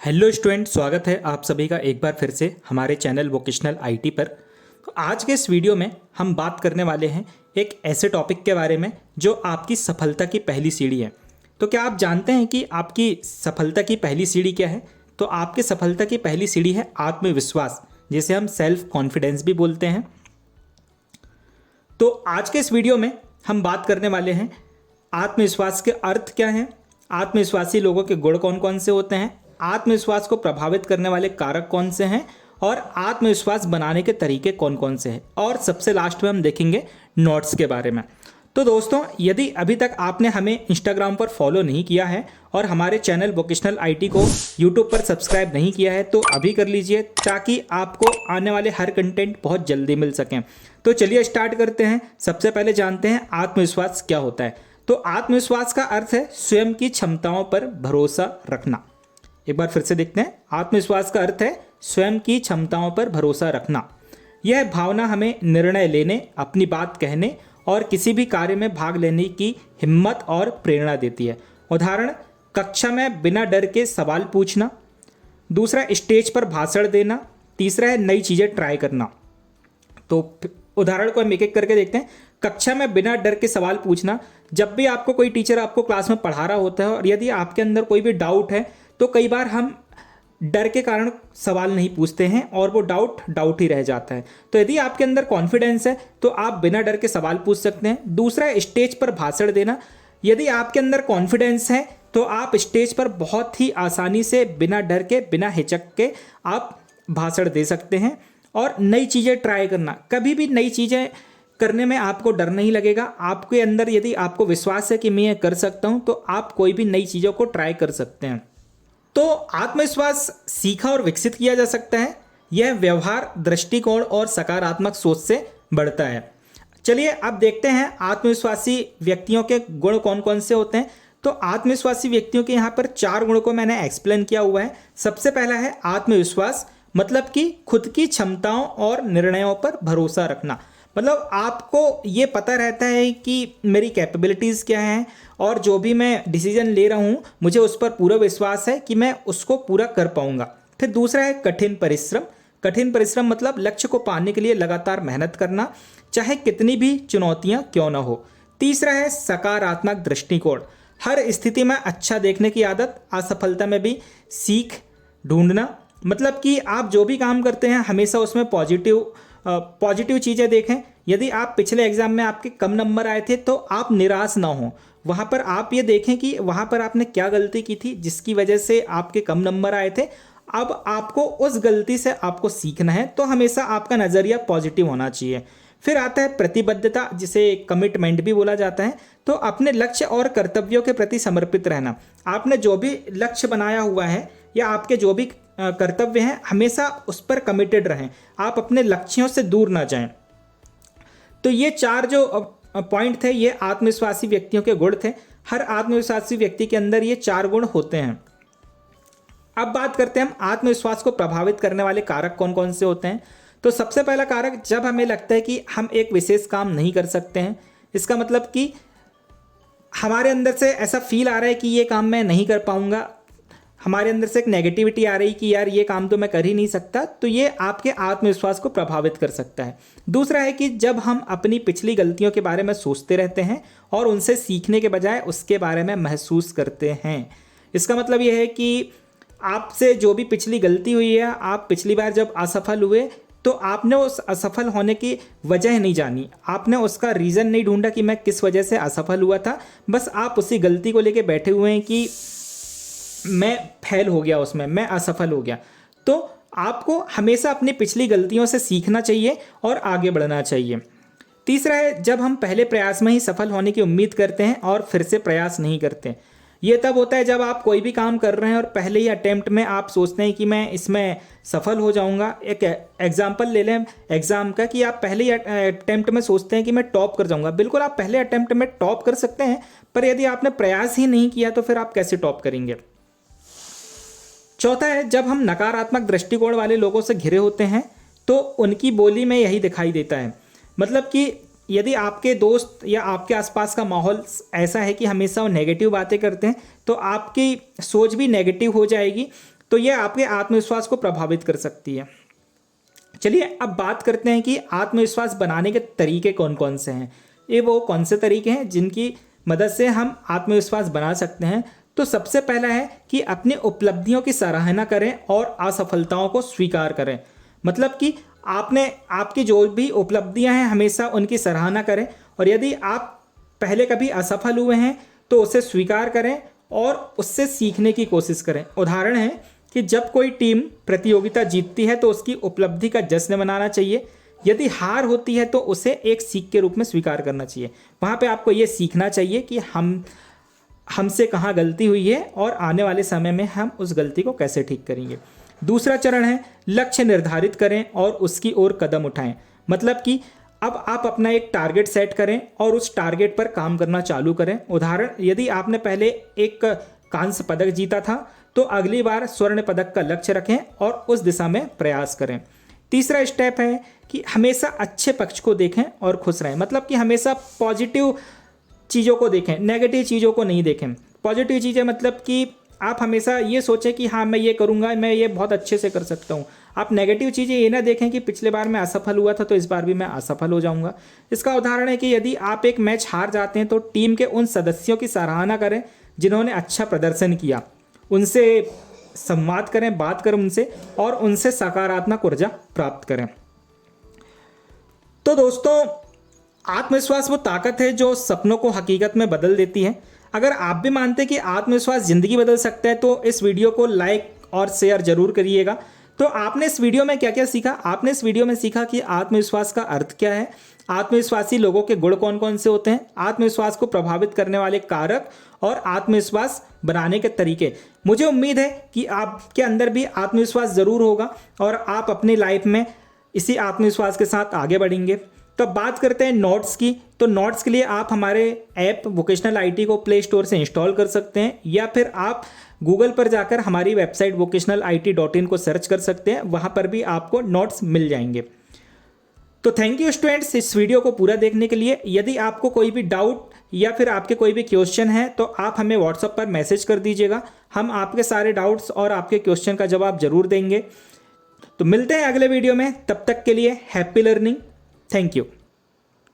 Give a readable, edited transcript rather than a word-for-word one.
Hello student, स्वागत है आप सभी का एक बार फिर से हमारे चैनल वोकेशनल आईटी पर। तो आज के इस वीडियो में हम बात करने वाले हैं एक ऐसे टॉपिक के बारे में जो आपकी सफलता की पहली सीढ़ी है। तो क्या आप जानते हैं कि आपकी सफलता की पहली सीढ़ी क्या है? तो आपकी सफलता की पहली सीढ़ी है आत्मविश्वास, जिसे हम सेल्फ कॉन्फिडेंस भी बोलते हैं। तो आज के इस वीडियो में हम बात करने वाले हैं आत्मविश्वास के अर्थ क्या हैं, आत्मविश्वासी लोगों के गुण कौन कौन से होते हैं, आत्मविश्वास को प्रभावित करने वाले कारक कौन से हैं और आत्मविश्वास बनाने के तरीके कौन कौन से हैं, और सबसे लास्ट में हम देखेंगे नोट्स के बारे में। तो दोस्तों, यदि अभी तक आपने हमें इंस्टाग्राम पर फॉलो नहीं किया है और हमारे चैनल वोकेशनल आईटी को यूट्यूब पर सब्सक्राइब नहीं किया है तो अभी कर लीजिए, ताकि आपको आने वाले हर कंटेंट बहुत जल्दी मिल सकें। तो चलिए स्टार्ट करते हैं। सबसे पहले जानते हैं आत्मविश्वास क्या होता है। तो आत्मविश्वास का अर्थ है स्वयं की क्षमताओं पर भरोसा रखना। एक बार फिर से देखते हैं। आत्मविश्वास का अर्थ है स्वयं की क्षमताओं पर भरोसा रखना। यह भावना हमें निर्णय लेने, अपनी बात कहने और किसी भी कार्य में भाग लेने की हिम्मत और प्रेरणा देती है। उदाहरण, कक्षा में बिना डर के सवाल पूछना। दूसरा, स्टेज पर भाषण देना। तीसरा है नई चीज़ें ट्राई करना। तो उदाहरण को हम एक एक करके देखते हैं। कक्षा में बिना डर के सवाल पूछना। जब भी आपको कोई टीचर आपको क्लास में पढ़ा रहा होता है और यदि आपके अंदर कोई भी डाउट है तो कई बार हम डर के कारण सवाल नहीं पूछते हैं और वो डाउट ही रह जाता है। तो यदि आपके अंदर कॉन्फिडेंस है तो आप बिना डर के सवाल पूछ सकते हैं। दूसरा, स्टेज पर भाषण देना। यदि आपके अंदर कॉन्फिडेंस है तो आप स्टेज पर बहुत ही आसानी से बिना डर के, बिना हिचक के आप भाषण दे सकते हैं। और नई चीज़ें ट्राई करना। कभी भी नई चीज़ें करने में आपको डर नहीं लगेगा। आपके अंदर यदि आपको विश्वास है कि मैं ये कर सकता हूँ तो आप कोई भी नई चीज़ों को ट्राई कर सकते हैं। तो आत्मविश्वास सीखा और विकसित किया जा सकता है। यह व्यवहार, दृष्टिकोण और सकारात्मक सोच से बढ़ता है। चलिए अब देखते हैं आत्मविश्वासी व्यक्तियों के गुण कौन कौन से होते हैं। तो आत्मविश्वासी व्यक्तियों के यहाँ पर 4 गुणों को मैंने एक्सप्लेन किया हुआ है। सबसे पहला है आत्मविश्वास, मतलब कि खुद की क्षमताओं और निर्णयों पर भरोसा रखना। मतलब आपको ये पता रहता है कि मेरी कैपेबिलिटीज़ क्या हैं और जो भी मैं डिसीजन ले रहा हूँ मुझे उस पर पूरा विश्वास है कि मैं उसको पूरा कर पाऊँगा। फिर दूसरा है कठिन परिश्रम। कठिन परिश्रम मतलब लक्ष्य को पाने के लिए लगातार मेहनत करना, चाहे कितनी भी चुनौतियाँ क्यों ना हो। तीसरा है सकारात्मक दृष्टिकोण। हर स्थिति में अच्छा देखने की आदत। असफलता में भी सीख ढूंढना। मतलब कि आप जो भी काम करते हैं हमेशा उसमें पॉजिटिव चीज़ें देखें। यदि आप पिछले एग्जाम में आपके कम नंबर आए थे तो आप निराश ना हों। वहाँ पर आप ये देखें कि वहाँ पर आपने क्या गलती की थी जिसकी वजह से आपके कम नंबर आए थे। अब आपको उस गलती से आपको सीखना है, तो हमेशा आपका नज़रिया पॉजिटिव होना चाहिए। फिर आता है प्रतिबद्धता, जिसे कमिटमेंट भी बोला जाता है। तो अपने लक्ष्य और कर्तव्यों के प्रति समर्पित रहना। आपने जो भी लक्ष्य बनाया हुआ है या आपके जो भी कर्तव्य हैं, हमेशा उस पर कमिटेड रहें। आप अपने लक्ष्यों से दूर ना जाएं। तो ये 4 जो पॉइंट थे ये आत्मविश्वासी व्यक्तियों के गुण थे। हर आत्मविश्वासी व्यक्ति के अंदर ये 4 गुण होते हैं। अब बात करते हैं हम आत्मविश्वास को प्रभावित करने वाले कारक कौन कौन से होते हैं। तो सबसे पहला कारक, जब हमें लगता है कि हम एक विशेष काम नहीं कर सकते हैं। इसका मतलब कि हमारे अंदर से ऐसा फील आ रहा है कि ये काम मैं नहीं कर पाऊंगा। हमारे अंदर से एक नेगेटिविटी आ रही कि यार ये काम तो मैं कर ही नहीं सकता। तो ये आपके आत्मविश्वास को प्रभावित कर सकता है। दूसरा है कि जब हम अपनी पिछली गलतियों के बारे में सोचते रहते हैं और उनसे सीखने के बजाय उसके बारे में महसूस करते हैं। इसका मतलब ये है कि आपसे जो भी पिछली गलती हुई है, आप पिछली बार जब असफल हुए तो आपने उस असफल होने की वजह नहीं जानी, आपने उसका रीज़न नहीं ढूंढा कि मैं किस वजह से असफल हुआ था। बस आप उसी गलती को लेके बैठे हुए हैं कि मैं फेल हो गया, उसमें मैं असफल हो गया। तो आपको हमेशा अपनी पिछली गलतियों से सीखना चाहिए और आगे बढ़ना चाहिए। तीसरा है, जब हम पहले प्रयास में ही सफल होने की उम्मीद करते हैं और फिर से प्रयास नहीं करते। ये तब होता है जब आप कोई भी काम कर रहे हैं और पहले ही अटेम्प्ट में आप सोचते हैं कि मैं इसमें सफल हो जाऊंगा। एक एग्जाम्पल ले लें एग्ज़ाम का, कि आप पहले ही अटेम्प्ट में सोचते हैं कि मैं टॉप कर जाऊंगा। बिल्कुल आप पहले अटेम्प्ट में टॉप कर सकते हैं, पर यदि आपने प्रयास ही नहीं किया तो फिर आप कैसे टॉप करेंगे। चौथा है, जब हम नकारात्मक दृष्टिकोण वाले लोगों से घिरे होते हैं तो उनकी बोली में यही दिखाई देता है। मतलब कि यदि आपके दोस्त या आपके आसपास का माहौल ऐसा है कि हमेशा वो नेगेटिव बातें करते हैं तो आपकी सोच भी नेगेटिव हो जाएगी। तो यह आपके आत्मविश्वास को प्रभावित कर सकती है। चलिए अब बात करते हैं कि आत्मविश्वास बनाने के तरीके कौन कौन से हैं। ये वो कौन से तरीके हैं जिनकी मदद से हम आत्मविश्वास बना सकते हैं। तो सबसे पहला है कि अपनी उपलब्धियों की सराहना करें और असफलताओं को स्वीकार करें। मतलब कि आपकी जो भी उपलब्धियां हैं हमेशा उनकी सराहना करें, और यदि आप पहले कभी असफल हुए हैं तो उसे स्वीकार करें और उससे सीखने की कोशिश करें। उदाहरण है कि जब कोई टीम प्रतियोगिता जीतती है तो उसकी उपलब्धि का जश्न मनाना चाहिए। यदि हार होती है तो उसे एक सीख के रूप में स्वीकार करना चाहिए। वहाँ पे आपको ये सीखना चाहिए कि हमसे कहाँ गलती हुई है और आने वाले समय में हम उस गलती को कैसे ठीक करेंगे। दूसरा चरण है लक्ष्य निर्धारित करें और उसकी ओर कदम उठाएं। मतलब कि अब आप अपना एक टारगेट सेट करें और उस टारगेट पर काम करना चालू करें। उदाहरण, यदि आपने पहले एक कांस्य पदक जीता था तो अगली बार स्वर्ण पदक का लक्ष्य रखें और उस दिशा में प्रयास करें। तीसरा स्टेप है कि हमेशा अच्छे पक्ष को देखें और खुश रहें। मतलब कि हमेशा पॉजिटिव चीज़ों को देखें, नेगेटिव चीज़ों को नहीं देखें। पॉजिटिव चीज़ें मतलब कि आप हमेशा ये सोचें कि हाँ मैं ये करूँगा, मैं ये बहुत अच्छे से कर सकता हूँ। आप नेगेटिव चीज़ें ये ना देखें कि पिछले बार मैं असफल हुआ था तो इस बार भी मैं असफल हो जाऊँगा। इसका उदाहरण है कि यदि आप एक मैच हार जाते हैं तो टीम के उन सदस्यों की सराहना करें जिन्होंने अच्छा प्रदर्शन किया, उनसे संवाद करें, बात करें उनसे और उनसे सकारात्मक ऊर्जा प्राप्त करें। तो दोस्तों, आत्मविश्वास वो ताकत है जो सपनों को हकीकत में बदल देती है। अगर आप भी मानते हैं कि आत्मविश्वास ज़िंदगी बदल सकता है तो इस वीडियो को लाइक और शेयर जरूर करिएगा। तो आपने इस वीडियो में क्या क्या सीखा? आपने इस वीडियो में सीखा कि आत्मविश्वास का अर्थ क्या है, आत्मविश्वासी लोगों के गुण कौन कौन से होते हैं, आत्मविश्वास को प्रभावित करने वाले कारक और आत्मविश्वास बनाने के तरीके। मुझे उम्मीद है कि आपके अंदर भी आत्मविश्वास ज़रूर होगा और आप अपनी लाइफ में इसी आत्मविश्वास के साथ आगे बढ़ेंगे। तो बात करते हैं नोट्स की। तो नोट्स के लिए आप हमारे ऐप वोकेशनल आईटी को प्ले स्टोर से इंस्टॉल कर सकते हैं या फिर आप गूगल पर जाकर हमारी वेबसाइट vocationalit.in को सर्च कर सकते हैं, वहाँ पर भी आपको नोट्स मिल जाएंगे। तो थैंक यू स्टूडेंट्स इस वीडियो को पूरा देखने के लिए। यदि आपको कोई भी डाउट या फिर आपके कोई भी क्वेश्चन है तो आप हमें व्हाट्सएप पर मैसेज कर दीजिएगा। हम आपके सारे डाउट्स और आपके क्वेश्चन का जवाब जरूर देंगे। तो मिलते हैं अगले वीडियो में, तब तक के लिए हैप्पी लर्निंग। Thank you.